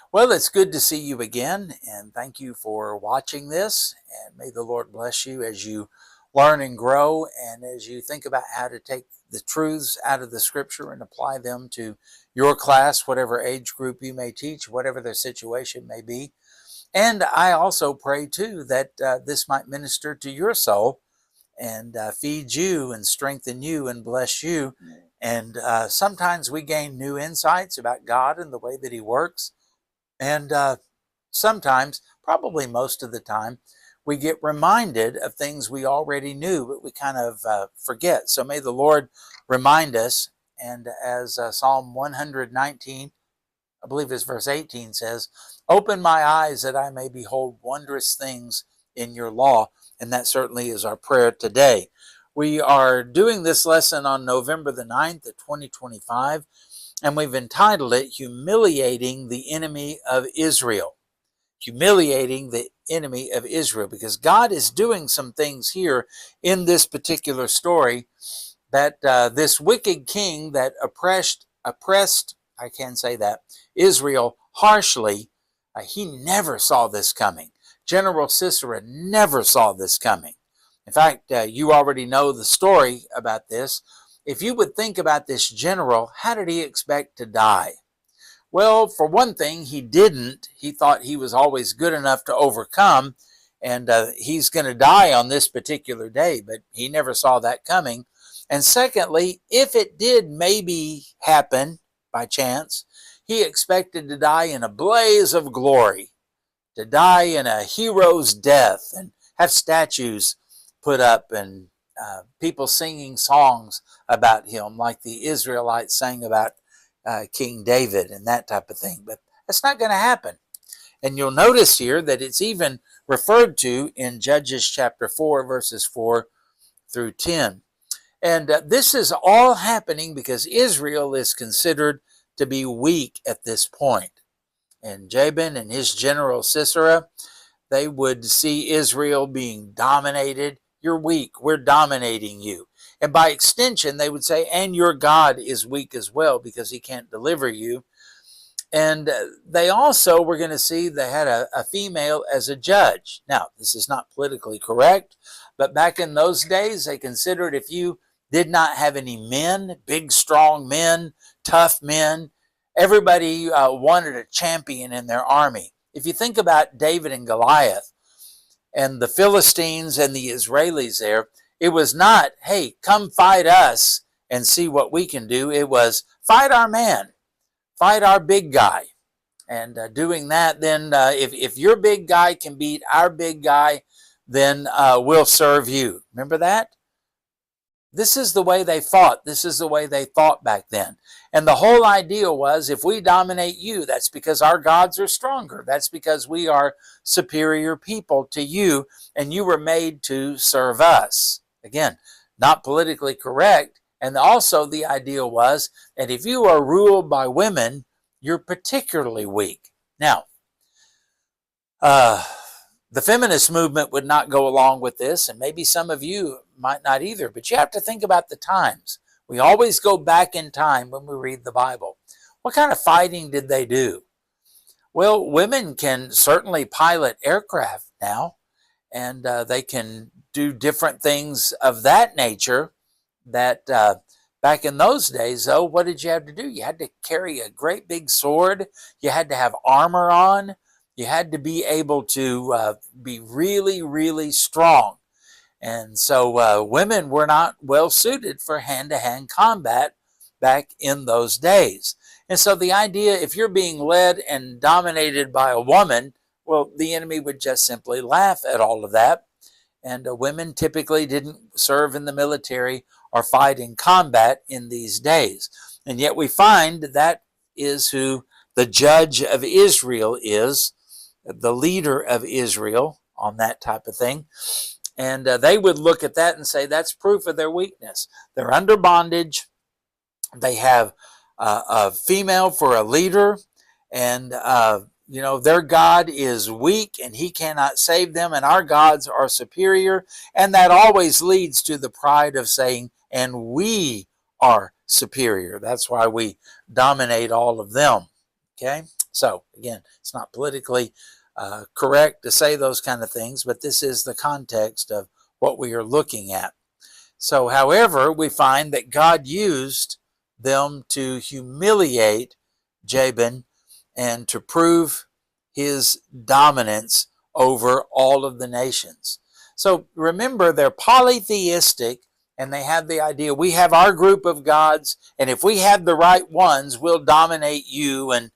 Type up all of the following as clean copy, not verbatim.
Well, it's good to see you again, and thank you for watching this. And may the Lord bless you as you learn and grow, and as you think about how to take the truths out of the scripture and apply them to your class, whatever age group you may teach, whatever their situation may be. And I also pray, too, that this might minister to your soul and feed you and strengthen you and bless you. And sometimes we gain new insights about God and the way that He works. And sometimes, probably most of the time, we get reminded of things we already knew, but we kind of forget. So may the Lord remind us. And as Psalm 119, I believe it's verse 18 says, "Open my eyes that I may behold wondrous things in your law." And that certainly is our prayer today. We are doing this lesson on November the 9th of 2025. And we've entitled it, Humiliating the Enemy of Israel. Humiliating the enemy of Israel. Because God is doing some things here in this particular story that this wicked king that oppressed, I can say that, Israel harshly, he never saw this coming. General Sisera never saw this coming. In fact, you already know the story about this. If you would think about this general, how did he expect to die? Well, for one thing, he didn't. He thought he was always good enough to overcome, and he's going to die on this particular day, but he never saw that coming. And secondly, if it did maybe happen by chance, he expected to die in a blaze of glory, to die in a hero's death, and have statues put up and people singing songs about him like the Israelites sang about King David and that type of thing. But that's not going to happen. And you'll notice here that it's even referred to in Judges chapter 4, verses 4 through 10. And this is all happening because Israel is considered to be weak at this point. And Jabin and his general Sisera, they would see Israel being dominated. You're weak. We're dominating you. And by extension, they would say, and your God is weak as well because he can't deliver you. And they also were going to see they had a female as a judge. Now, this is not politically correct, but back in those days, they considered if you did not have any men, big, strong men, tough men, everybody wanted a champion in their army. If you think about David and Goliath and the Philistines and the Israelis there, it was not, hey, come fight us and see what we can do. It was, fight our man, fight our big guy. And doing that, then if your big guy can beat our big guy, then we'll serve you. Remember that? This is the way they fought. This is the way they thought back then. And the whole idea was, if we dominate you, that's because our gods are stronger. That's because we are superior people to you, and you were made to serve us. Again, not politically correct. And also the idea was that if you are ruled by women, you're particularly weak. Now, the feminist movement would not go along with this, and maybe some of you might not either, but you have to think about the times. We always go back in time when we read the Bible. What kind of fighting did they do? Well, women can certainly pilot aircraft now, and they can do different things of that nature that back in those days, though, what did you have to do? You had to carry a great big sword. You had to have armor on. You had to be able to be really, really strong. And so women were not well suited for hand-to-hand combat back in those days. And so the idea, if you're being led and dominated by a woman, well, the enemy would just simply laugh at all of that. And women typically didn't serve in the military or fight in combat in these days. And yet we find that is who the judge of Israel is, the leader of Israel on that type of thing. And they would look at that and say that's proof of their weakness. They're under bondage. They have a female for a leader, and their God is weak and he cannot save them, and our gods are superior. And that always leads to the pride of saying, and we are superior. That's why we dominate all of them. Okay? So again, it's not politically correct to say those kind of things, but this is the context of what we are looking at. So, however, we find that God used them to humiliate Jabin and to prove his dominance over all of the nations. So remember, they're polytheistic, and they have the idea, we have our group of gods, and if we have the right ones, we'll dominate you and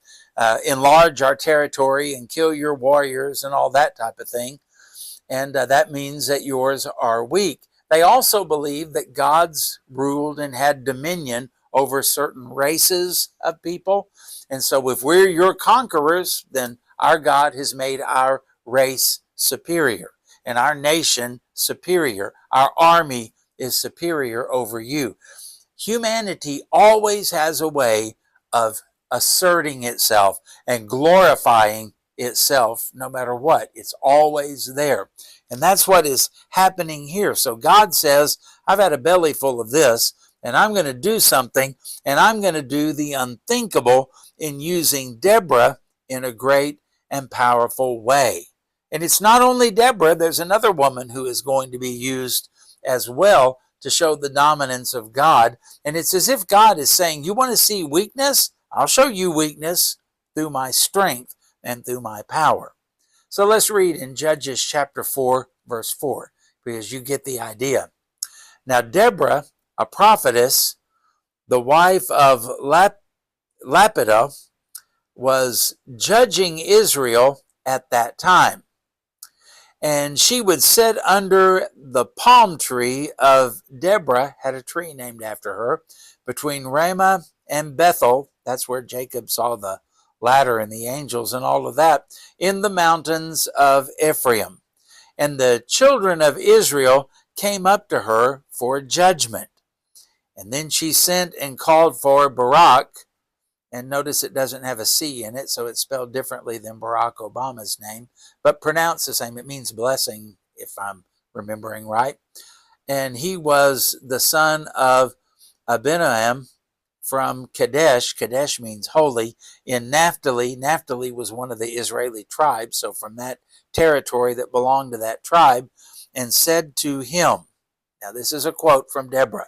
enlarge our territory and kill your warriors and all that type of thing. And that means that yours are weak. They also believe that gods ruled and had dominion over certain races of people. And so if we're your conquerors, then our God has made our race superior and our nation superior. Our army is superior over you. Humanity always has a way of asserting itself and glorifying itself no matter what. It's always there. And that's what is happening here. So God says, I've had a belly full of this, and I'm going to do something, and I'm going to do the unthinkable in using Deborah in a great and powerful way. And it's not only Deborah, there's another woman who is going to be used as well to show the dominance of God. And it's as if God is saying, you want to see weakness? I'll show you weakness through my strength and through my power. So let's read in Judges chapter 4, verse 4, because you get the idea. Now Deborah, a prophetess, the wife of Lapidoth, was judging Israel at that time. And she would sit under the palm tree of Deborah, had a tree named after her, between Ramah and Bethel. That's where Jacob saw the ladder and the angels and all of that, in the mountains of Ephraim. And the children of Israel came up to her for judgment. And then she sent and called for Barak. And notice it doesn't have a C in it, so it's spelled differently than Barack Obama's name, but pronounced the same. It means blessing, if I'm remembering right. And he was the son of Abinoam from Kadesh. Kadesh means holy. In Naphtali, Naphtali was one of the Israeli tribes, so from that territory that belonged to that tribe, and said to him, now this is a quote from Deborah,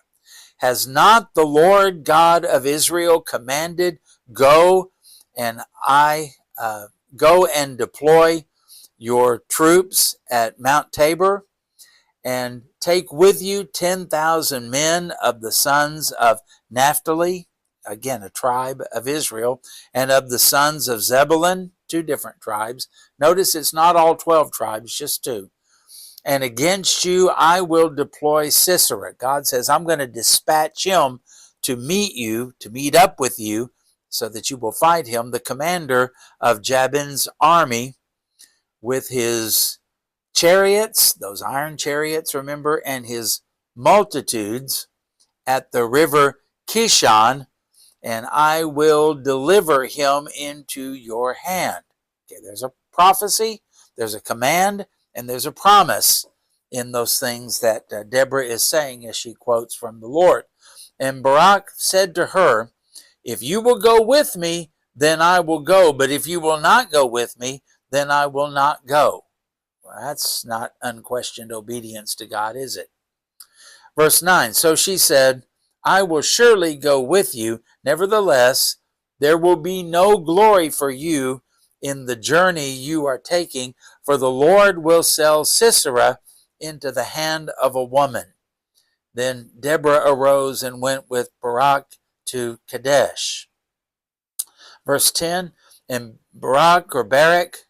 has not the Lord God of Israel commanded, go and deploy your troops at Mount Tabor, and take with you 10,000 men of the sons of Naphtali, again a tribe of Israel, and of the sons of Zebulun, 2 different tribes. Notice it's not all 12 tribes, just 2. And against you I will deploy Sisera. God says, I'm going to dispatch him to meet you, to meet up with you, so that you will fight him, the commander of Jabin's army, with his chariots, those iron chariots, remember, and his multitudes at the river Kishon, and I will deliver him into your hand. Okay, there's a prophecy, there's a command, and there's a promise in those things that Deborah is saying as she quotes from the Lord. And Barak said to her, if you will go with me, then I will go. But if you will not go with me, then I will not go. Well, that's not unquestioned obedience to God, is it? Verse 9, so she said, I will surely go with you. Nevertheless, there will be no glory for you in the journey you are taking, for the Lord will sell Sisera into the hand of a woman. Then Deborah arose and went with Barak to Kadesh. Verse 10, and Barak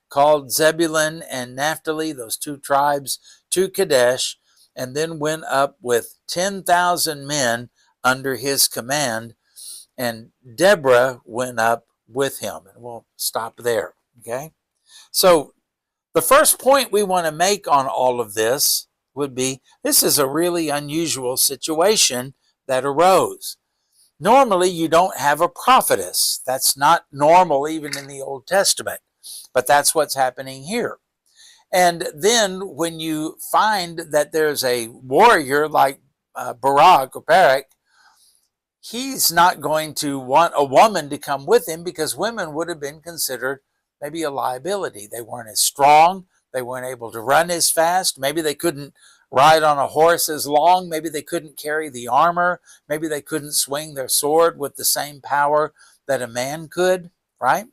called Zebulun and Naphtali, those 2 tribes, to Kadesh, and then went up with 10,000 men under his command, and Deborah went up with him. And we'll stop there, okay? So the first point we want to make on all of this would be, this is a really unusual situation that arose. Normally, you don't have a prophetess. That's not normal even in the Old Testament, but that's what's happening here. And then when you find that there's a warrior like Barak, he's not going to want a woman to come with him because women would have been considered maybe a liability. They weren't as strong. They weren't able to run as fast. Maybe they couldn't ride on a horse as long. Maybe they couldn't carry the armor. Maybe they couldn't swing their sword with the same power that a man could, right?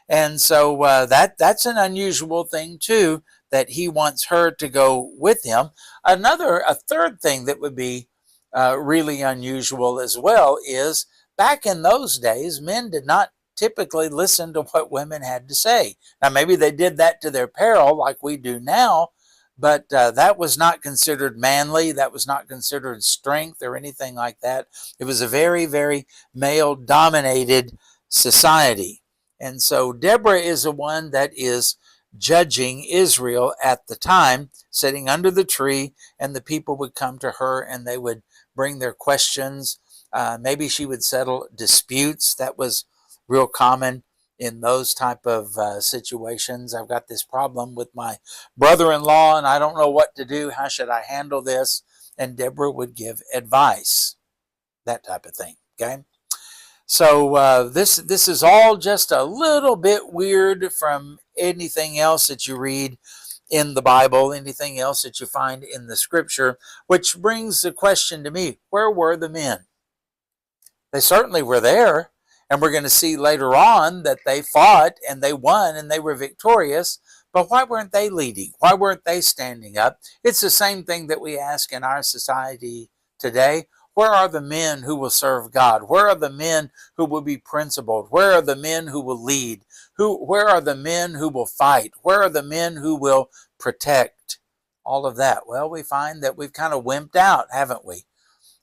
And so that's an unusual thing too, that he wants her to go with him. A third thing that would be really unusual as well is back in those days, men did not typically listen to what women had to say. Now, maybe they did that to their peril like we do now, but that was not considered manly. That was not considered strength or anything like that. It was a very, very male-dominated society. And so Deborah is the one that is judging Israel at the time, sitting under the tree, and the people would come to her and they would bring their questions. Maybe she would settle disputes. That was real common in those type of situations. I've got this problem with my brother-in-law and I don't know what to do. How should I handle this? And Deborah would give advice, that type of thing, okay? So this is all just a little bit weird from anything else that you read in the Bible, anything else that you find in the scripture, which brings the question to me, where were the men? They certainly were there, and we're going to see later on that they fought and they won and they were victorious, but why weren't they leading? Why weren't they standing up? It's the same thing that we ask in our society today. Where are the men who will serve God? Where are the men who will be principled? Where are the men who will lead? Where are the men who will fight? Where are the men who will protect? All of that. Well, we find that we've kind of wimped out, haven't we?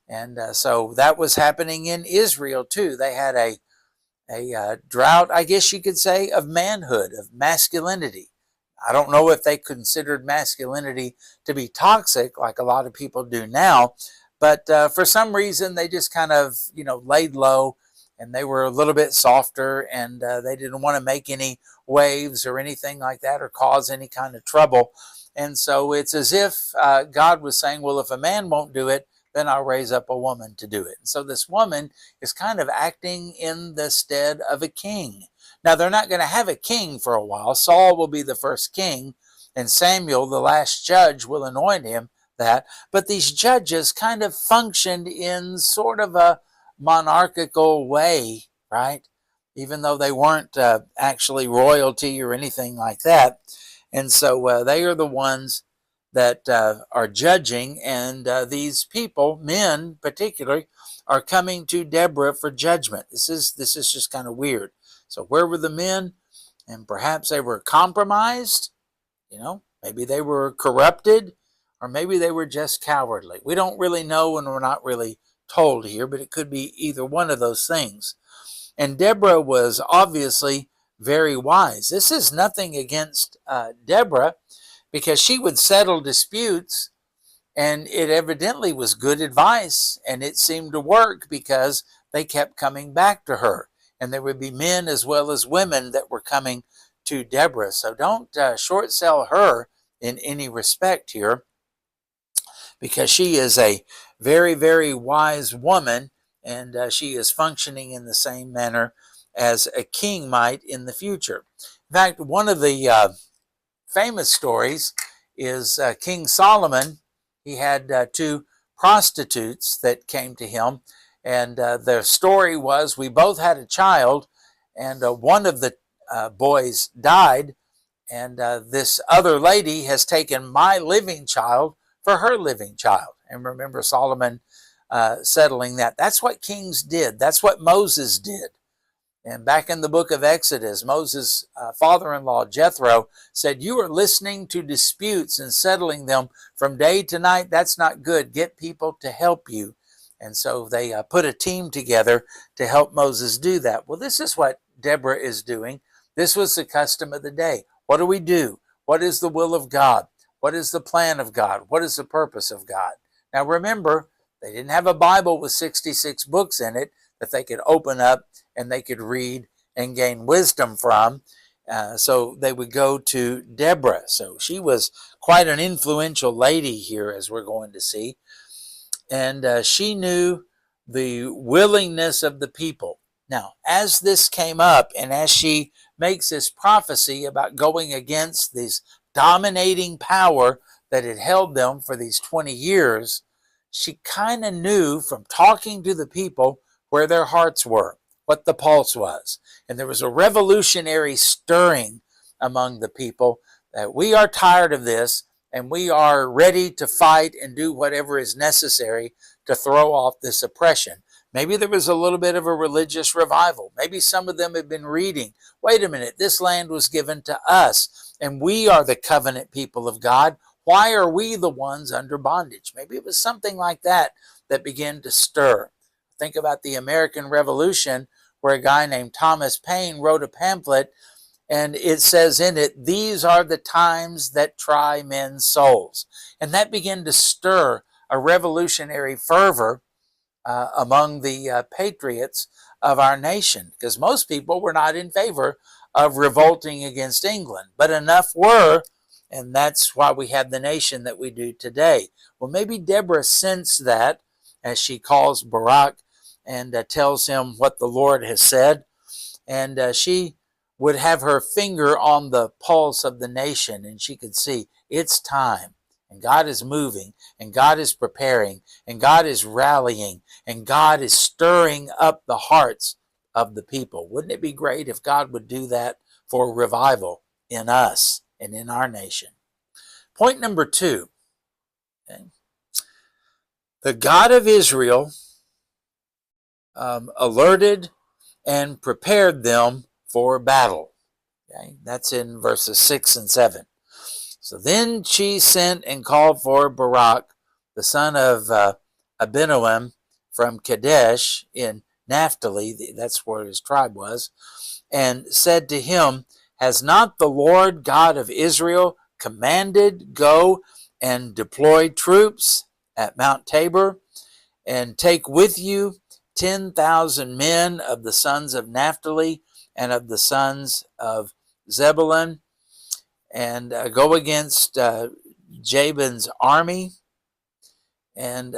And so that was happening in Israel too. They had a drought, I guess you could say, of manhood, of masculinity. I don't know if they considered masculinity to be toxic like a lot of people do now, but for some reason they just kind of, laid low, and they were a little bit softer, and they didn't want to make any waves or anything like that or cause any kind of trouble. And so it's as if God was saying, well, if a man won't do it, then I'll raise up a woman to do it. And so this woman is kind of acting in the stead of a king. Now, they're not going to have a king for a while. Saul will be the first king, and Samuel, the last judge, will anoint him that. But these judges kind of functioned in sort of a monarchical way, right? Even though they weren't actually royalty or anything like that. And so they are the ones that are judging, and these people, men particularly, are coming to Deborah for judgment. This is just kind of weird. So where were the men? And perhaps they were compromised, maybe they were corrupted, or maybe they were just cowardly. We don't really know, and we're not really told here, but it could be either one of those things. And Deborah was obviously very wise. This is nothing against Deborah, because she would settle disputes, and it evidently was good advice, and it seemed to work because they kept coming back to her. And there would be men as well as women that were coming to Deborah. So don't short sell her in any respect here, because she is a very, very wise woman, and she is functioning in the same manner as a king might in the future. In fact, one of the famous stories is King Solomon. He had two prostitutes that came to him, and their story was, we both had a child, and one of the boys died, and this other lady has taken my living child for her living child. And remember Solomon settling that. That's what kings did. That's what Moses did. And back in the book of Exodus, Moses' father-in-law, Jethro, said, you are listening to disputes and settling them from day to night. That's not good. Get people to help you. And so they put a team together to help Moses do that. Well, this is what Deborah is doing. This was the custom of the day. What do we do? What is the will of God? What is the plan of God? What is the purpose of God? Now remember, they didn't have a Bible with 66 books in it that they could open up and they could read and gain wisdom from. So they would go to Deborah. So she was quite an influential lady here, as we're going to see. And she knew the willingness of the people. Now, as this came up and as she makes this prophecy about going against this dominating power that had held them for these 20 years, she kind of knew from talking to the people where their hearts were, what the pulse was. And there was a revolutionary stirring among the people that we are tired of this and we are ready to fight and do whatever is necessary to throw off this oppression. Maybe there was a little bit of a religious revival. Maybe some of them had been reading, wait a minute, this land was given to us and we are the covenant people of God. Why are we the ones under bondage? Maybe it was something like that that began to stir. Think about the American Revolution, where a guy named Thomas Paine wrote a pamphlet, and it says in it, "These are the times that try men's souls." And that began to stir a revolutionary fervor among the patriots of our nation, because most people were not in favor of revolting against England, but enough were, and that's why we have the nation that we do today. Well, maybe Deborah sensed that as she calls Barak and tells him what the Lord has said, and she would have her finger on the pulse of the nation, and she could see it's time, and God is moving, and God is preparing, and God is rallying, and God is stirring up the hearts of the people. Wouldn't it be great if God would do that for revival in us and in our nation? Point number 2, okay? The God of Israel alerted and prepared them for battle. Okay? That's in verses 6 and 7. So then she sent and called for Barak, the son of Abinoam from Kadesh in Naphtali, that's where his tribe was, and said to him, "Has not the Lord God of Israel commanded, go and deploy troops at Mount Tabor, and take with you 10,000 men of the sons of Naphtali and of the sons of Zebulun, and go against Jabin's army, and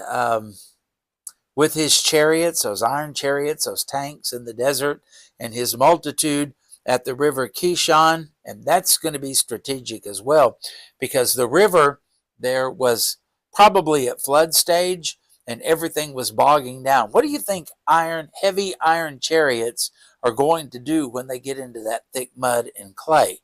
with his chariots, those iron chariots, those tanks in the desert, and his multitude at the river Kishon." And that's going to be strategic as well, because the river there was probably at flood stage and everything was bogging down. What do you think heavy iron chariots are going to do when they get into that thick mud and clay?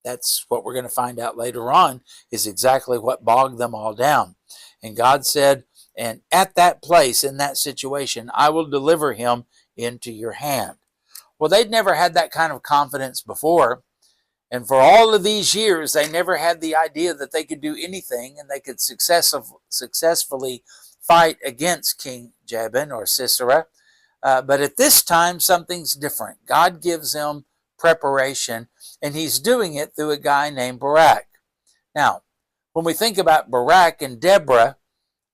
That's what we're going to find out later on, is exactly what bogged them all down. And God said, "And at that place, in that situation, I will deliver him into your hand." Well, they'd never had that kind of confidence before. And for all of these years, they never had the idea that they could do anything and they could successfully fight against King Jabin or Sisera. But at this time, something's different. God gives them preparation, and he's doing it through a guy named Barak. Now, when we think about Barak and Deborah,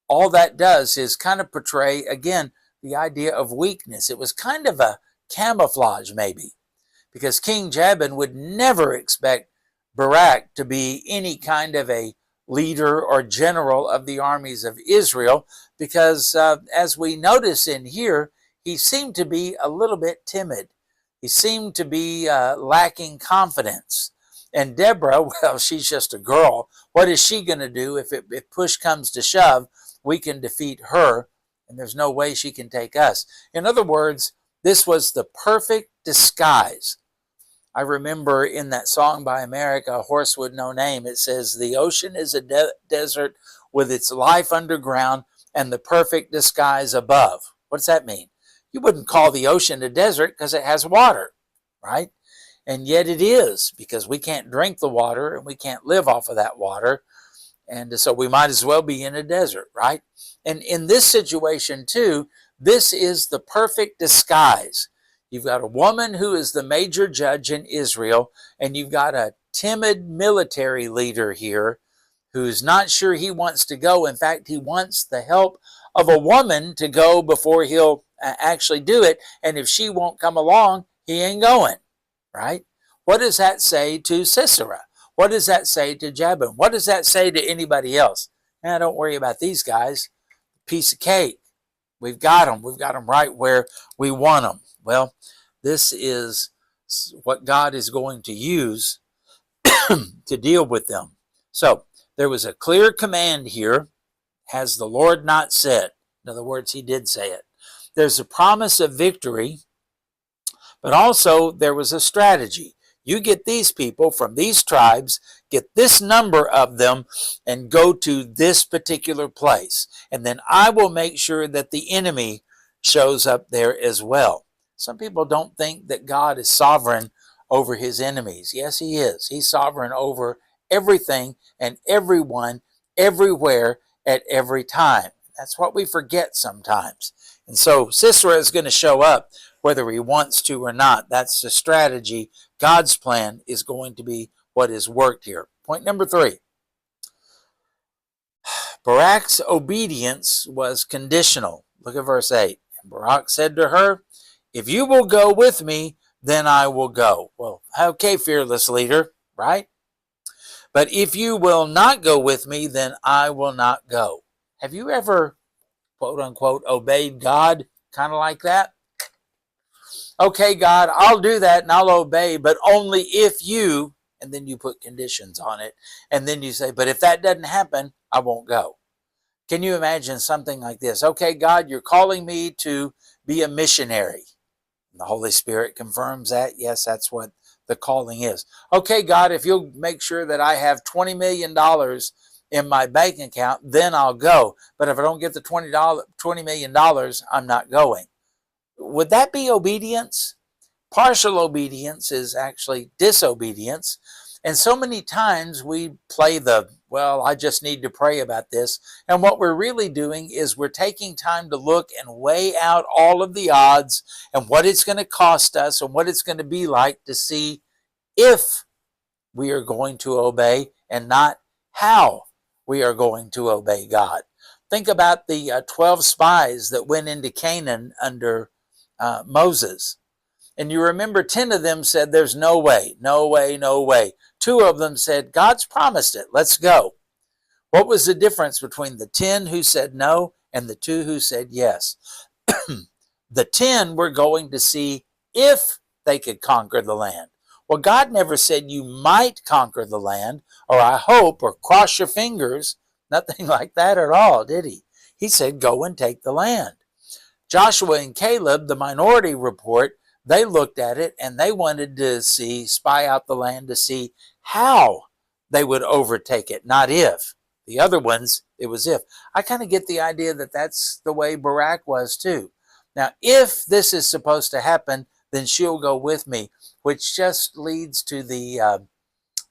all that does is kind of portray, again, the idea of weakness. It was kind of a camouflage, maybe, because King Jabin would never expect Barak to be any kind of a leader or general of the armies of Israel, because as we notice in here, he seemed to be a little bit timid. He seemed to be lacking confidence. And Deborah, well, she's just a girl. What is she going to do if push comes to shove? We can defeat her, and there's no way she can take us. In other words, this was the perfect disguise. I remember in that song by America, "A Horse with No Name," it says, "The ocean is a desert with its life underground and the perfect disguise above." What does that mean? You wouldn't call the ocean a desert because it has water, right? And yet it is, because we can't drink the water and we can't live off of that water. And so we might as well be in a desert, right? And in this situation too, this is the perfect disguise. You've got a woman who is the major judge in Israel, and you've got a timid military leader here who's not sure he wants to go. In fact, he wants the help of a woman to go before he'll actually do it. And if she won't come along, he ain't going, right? What does that say to Sisera? What does that say to Jabin? What does that say to anybody else? Don't worry about these guys. Piece of cake. We've got them. We've got them right where we want them. Well, this is what God is going to use to deal with them. So there was a clear command here. Has the Lord not said? In other words, he did say it. There's a promise of victory, but also there was a strategy. You get these people from these tribes, get this number of them, and go to this particular place. And then I will make sure that the enemy shows up there as well. Some people don't think that God is sovereign over his enemies. Yes, he is. He's sovereign over everything and everyone, everywhere, at every time. That's what we forget sometimes. And so Sisera is going to show up whether he wants to or not. That's the strategy. God's plan is going to be what is worked here. Point number 3. Barak's obedience was conditional. Look at verse 8. And Barak said to her, if you will go with me, then I will go. Well, okay, fearless leader, right? But if you will not go with me, then I will not go. Have you ever, quote unquote, obeyed God kind of like that? Okay, God, I'll do that and I'll obey, but only if you, and then you put conditions on it. And then you say, but if that doesn't happen, I won't go. Can you imagine something like this? Okay, God, you're calling me to be a missionary. And the Holy Spirit confirms that. Yes, that's what the calling is. Okay, God, if you'll make sure that I have $20 million in my bank account, then I'll go. But if I don't get the $20 million, I'm not going. Would that be obedience? Partial obedience is actually disobedience. And so many times we play well, I just need to pray about this. And what we're really doing is we're taking time to look and weigh out all of the odds and what it's going to cost us and what it's going to be like to see if we are going to obey and not how we are going to obey God. Think about the 12 spies that went into Canaan under Moses. And you remember 10 of them said, there's no way, no way, no way. 2 of them said, God's promised it, let's go. What was the difference between the 10 who said no and the 2 who said yes? The 10 were going to see if they could conquer the land. Well, God never said you might conquer the land, or I hope, or cross your fingers. Nothing like that at all, did he? He said, go and take the land. Joshua and Caleb, the minority report, they looked at it and they wanted to spy out the land to see how they would overtake it, not if. The other ones, it was if. I kind of get the idea that that's the way Barak was too. Now, if this is supposed to happen, then she'll go with me, which just leads to the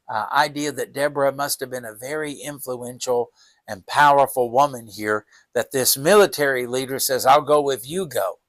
idea that Deborah must have been a very influential and powerful woman here, that this military leader says, I'll go if you go.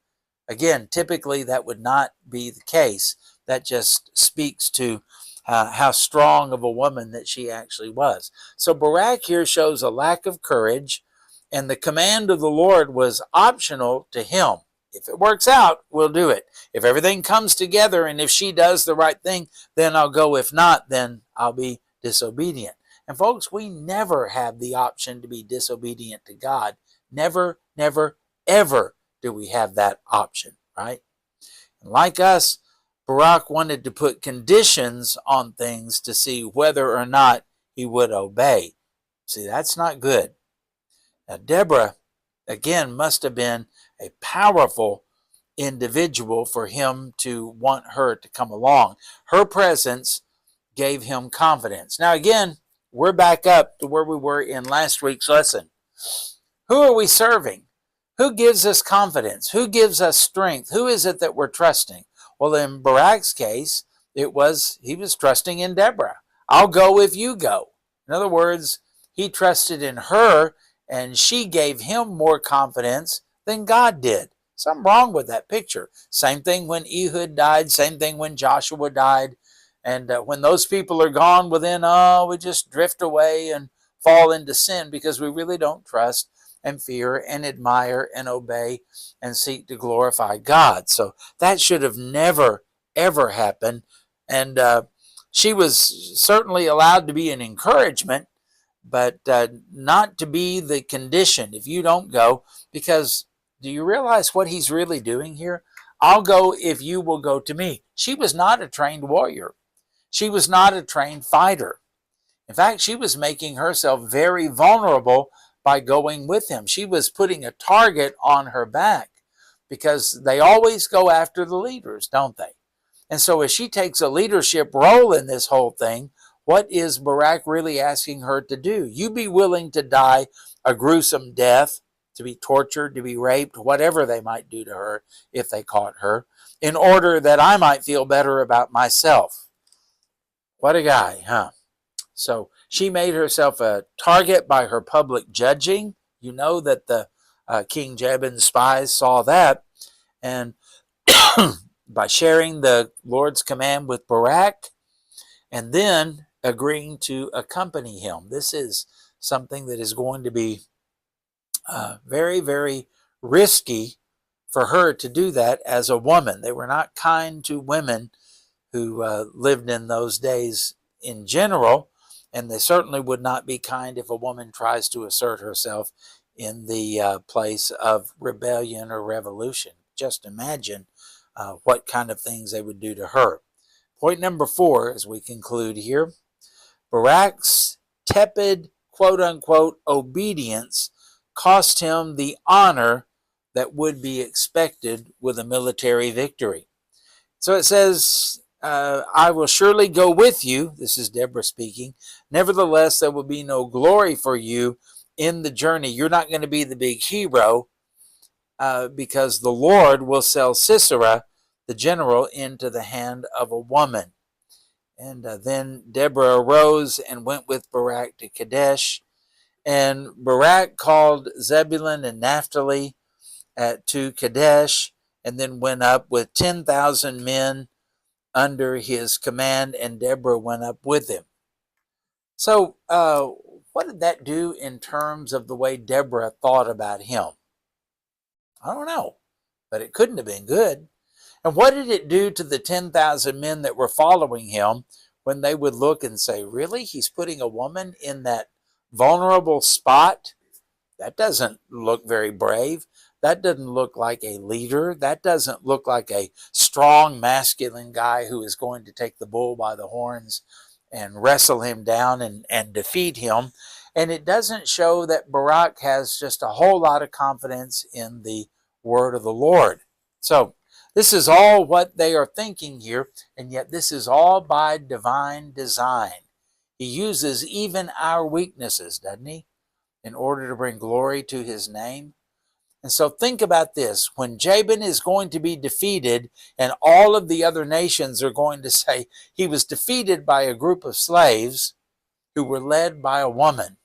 Again, typically that would not be the case. That just speaks to how strong of a woman that she actually was. So Barak here shows a lack of courage, and the command of the Lord was optional to him. If it works out, we'll do it. If everything comes together and if she does the right thing, then I'll go. If not, then I'll be disobedient. And folks, we never have the option to be disobedient to God. Never, never, ever do we have that option, right? And like us, Barak wanted to put conditions on things to see whether or not he would obey. See, that's not good. Now, Deborah, again, must have been a powerful individual for him to want her to come along. Her presence gave him confidence. Now, again, we're back up to where we were in last week's lesson. Who are we serving? Who gives us confidence? Who gives us strength? Who is it that we're trusting? Well, in Barak's case, he was trusting in Deborah. I'll go if you go. In other words, he trusted in her, and she gave him more confidence than God did. Something wrong with that picture. Same thing when Ehud died. Same thing when Joshua died. And when those people are gone, well then, we just drift away and fall into sin because we really don't trust and fear and admire and obey and seek to glorify God. So that should have never, ever happened. And she was certainly allowed to be an encouragement, but not to be the condition if you don't go, because Do you realize what he's really doing here? I'll go if you will go to me. She was not a trained warrior. She was not a trained fighter. In fact, she was making herself very vulnerable by going with him. She was putting a target on her back because they always go after the leaders, don't they? And so as she takes a leadership role in this whole thing, what is Barak really asking her to do? You be willing to die a gruesome death, to be tortured, to be raped, whatever they might do to her if they caught her, in order that I might feel better about myself. What a guy, huh? So she made herself a target by her public judging. You know that the King Jabin's spies saw that. And by sharing the Lord's command with Barak and then agreeing to accompany him. This is something that is going to be very, very risky for her to do that as a woman. They were not kind to women who lived in those days in general, and they certainly would not be kind if a woman tries to assert herself in the place of rebellion or revolution. Just imagine what kind of things they would do to her. Point number 4, as we conclude here, Barak's tepid, quote-unquote, obedience cost him the honor that would be expected with a military victory. So it says, I will surely go with you. This is Deborah speaking. Nevertheless, there will be no glory for you in the journey. You're not going to be the big hero because the Lord will sell Sisera, the general, into the hand of a woman. And then Deborah arose and went with Barak to Kadesh. And Barak called Zebulun and Naphtali to Kadesh, and then went up with 10,000 men under his command, and Deborah went up with him. So what did that do in terms of the way Deborah thought about him? I don't know, but it couldn't have been good. And what did it do to the 10,000 men that were following him when they would look and say, really, he's putting a woman in that vulnerable spot? That doesn't look very brave. That doesn't look like a leader. That doesn't look like a strong, masculine guy who is going to take the bull by the horns and wrestle him down and defeat him. And it doesn't show that Barak has just a whole lot of confidence in the word of the Lord. So this is all what they are thinking here, and yet this is all by divine design. He uses even our weaknesses, doesn't he, in order to bring glory to his name? And so think about this. When Jabin is going to be defeated and all of the other nations are going to say he was defeated by a group of slaves who were led by a woman.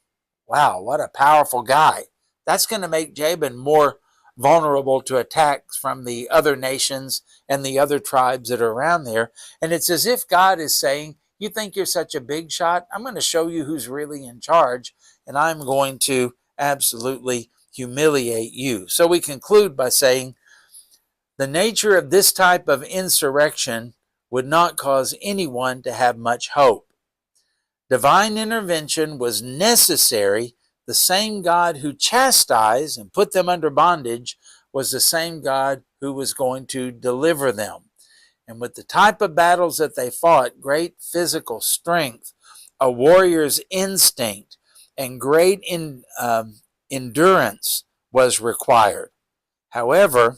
Wow, what a powerful guy. That's going to make Jabin more vulnerable to attacks from the other nations and the other tribes that are around there. And it's as if God is saying, you think you're such a big shot? I'm going to show you who's really in charge, and I'm going to absolutely humiliate you. So we conclude by saying the nature of this type of insurrection would not cause anyone to have much hope. Divine intervention was necessary. The same God who chastised and put them under bondage was the same God who was going to deliver them. And with the type of battles that they fought, great physical strength, a warrior's instinct, and great endurance was required. However,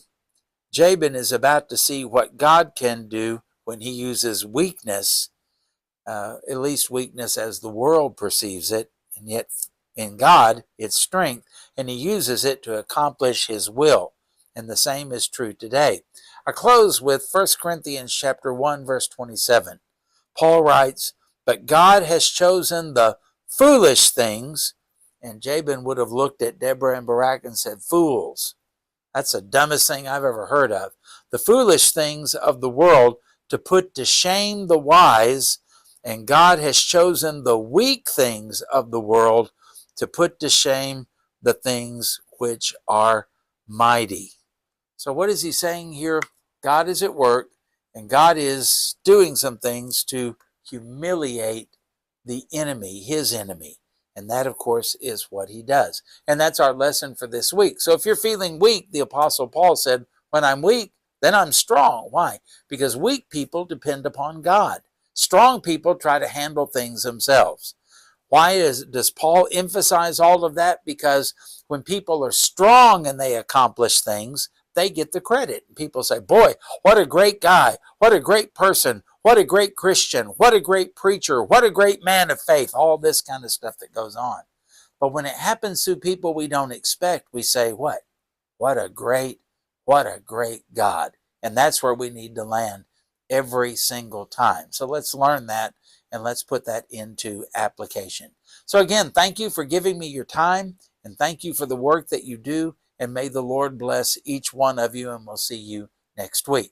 Jabin is about to see what God can do when he uses weakness, at least weakness as the world perceives it, and yet in God it's strength, and he uses it to accomplish his will. And the same is true today. I close with 1 Corinthians chapter 1, verse 27. Paul writes, but God has chosen the foolish things, and Jabin would have looked at Deborah and Barak and said, fools. That's the dumbest thing I've ever heard of. The foolish things of the world to put to shame the wise, and God has chosen the weak things of the world to put to shame the things which are mighty. So what is he saying here? God is at work, and God is doing some things to humiliate the enemy, his enemy. And that, of course, is what he does. And that's our lesson for this week. So if you're feeling weak, the Apostle Paul said, when I'm weak, then I'm strong. Why? Because weak people depend upon God. Strong people try to handle things themselves. Why does Paul emphasize all of that? Because when people are strong and they accomplish things, they get the credit. People say, boy, what a great guy, what a great person, what a great Christian, what a great preacher, what a great man of faith, all this kind of stuff that goes on. But when it happens to people we don't expect, we say, what? What a great God. And that's where we need to land every single time. So let's learn that and let's put that into application. So again, thank you for giving me your time, and thank you for the work that you do, and may the Lord bless each one of you, and we'll see you next week.